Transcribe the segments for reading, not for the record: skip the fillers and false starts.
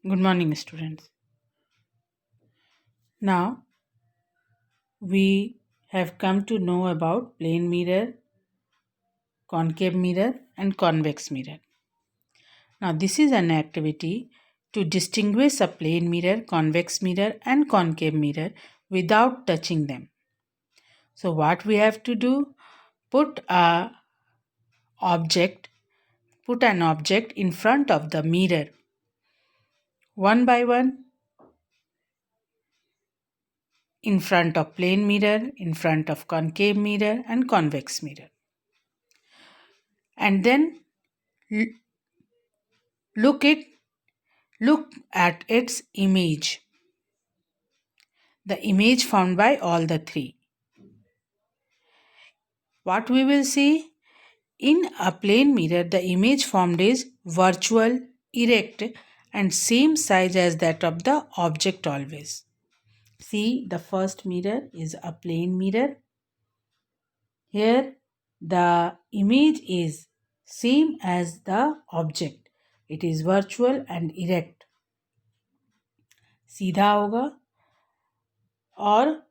Good morning, students. Now we have come to know about plane mirror, concave mirror, and convex mirror. Now, this is an activity to distinguish a plane mirror, convex mirror, and concave mirror without touching them. So, what we have to do? Put a object, put an object in front of the mirror, one by one, in front of plane mirror, in front of concave mirror, and convex mirror, and then l- look it look at its image, the image found by all the three. What we will see? In a plane mirror, the image formed is virtual, erect, and same size as that of the object always. See, the first mirror is a plane mirror. Here, the image is same as the object. It is virtual and erect. सीधा होगा और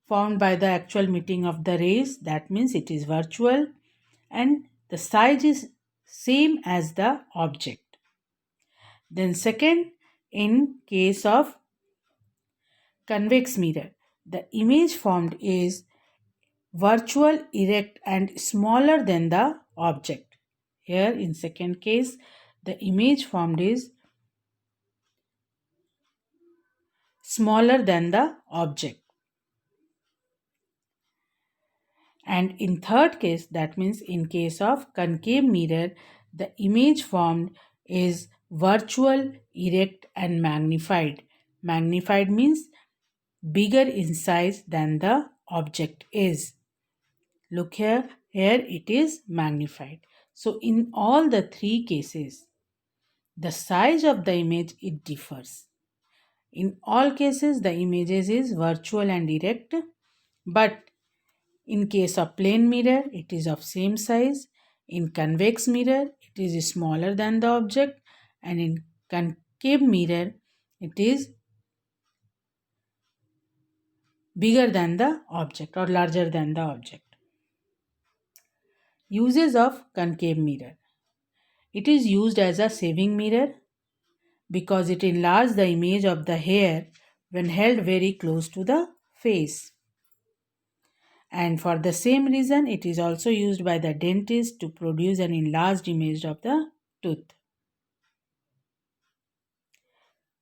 formed by the actual meeting of the rays, that means it is virtual, and the size is same as the object. Then second, in case of convex mirror, the image formed is virtual, erect, and smaller than the object. Here in second case, the image formed is smaller than the object. And in third case, that means in case of concave mirror, the image formed is virtual, erect, and magnified. Magnified means bigger in size than the object is. Look here it is magnified. So in all the three cases, the size of the image it differs. In all cases, the images is virtual and erect, but in case of plane mirror, it is of same size. In convex mirror, it is smaller than the object, and in concave mirror, it is bigger than the object or larger than the object. Uses of concave mirror. It is used as a saving mirror because it enlarges the image of the hair when held very close to the face. And for the same reason, it is also used by the dentist to produce an enlarged image of the tooth.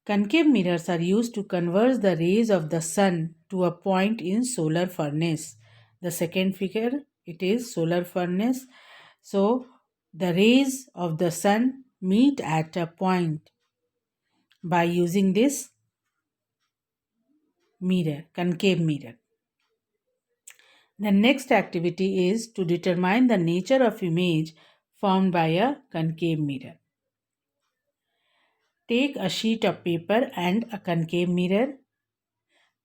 Concave mirrors are used to converge the rays of the sun to a point in solar furnace. The second figure, it is solar furnace. So, the rays of the sun meet at a point by using this mirror, concave mirror. The next activity is to determine the nature of image formed by a concave mirror. Take a sheet of paper and a concave mirror.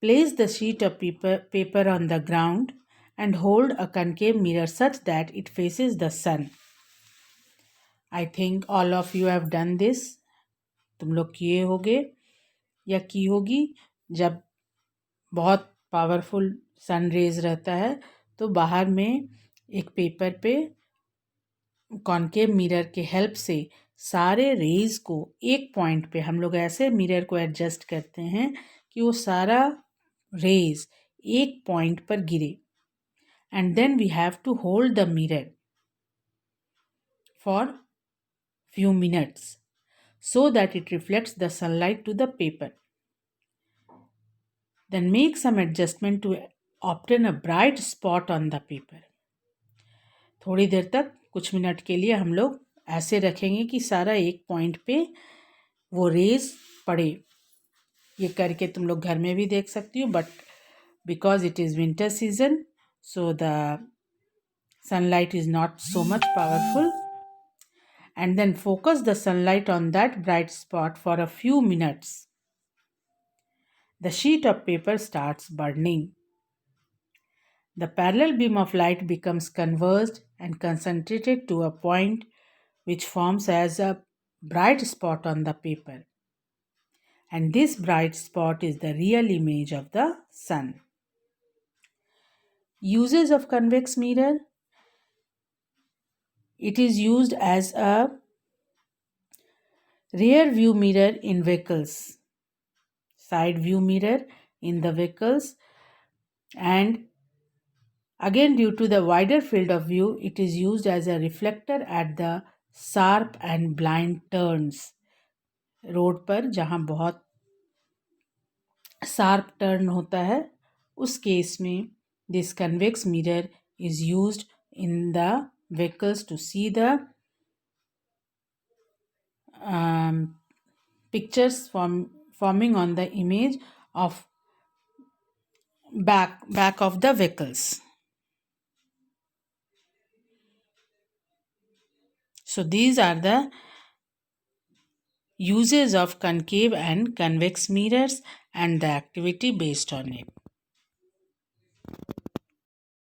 Place the sheet of paper on the ground and hold a concave mirror such that it faces the sun. I think all of you have done this. तुम लोग किए होगे या की होगी. जब बहुत powerful sun rays रहता है तो बाहर में एक पेपर पे कॉनकेव मिरर के हेल्प से सारे रेज को एक पॉइंट पे हम लोग ऐसे मिरर को एडजस्ट करते हैं कि वो सारा रेज एक पॉइंट पर गिरे. And then we have to hold the mirror for few minutes so that it reflects the sunlight to the paper. Then make some adjustment to obtain a bright spot on the paper. थोड़ी देर तक कुछ minute के लिए हम लोग ऐसे रखेंगे कि सारा एक पॉइंट पे वो रेज पड़े. ये करके तुम लोग घर में भी देख सकती हो, but because it is winter season so the sunlight is not so much powerful. And then focus the sunlight on that bright spot for a few minutes. The sheet of paper starts burning. The parallel beam of light becomes converged and concentrated to a point which forms as a bright spot on the paper, and this bright spot is the real image of the sun. Uses of convex mirror: it is used as a rear view mirror in vehicles, side view mirror in the vehicles, and again, due to the wider field of view, it is used as a reflector at the sharp and blind turns. Road पर जहाँ बहुत sharp turn होता है, उस case में this convex mirror is used in the vehicles to see the pictures forming on the image of back of the vehicles. So these are the uses of concave and convex mirrors and the activity based on it.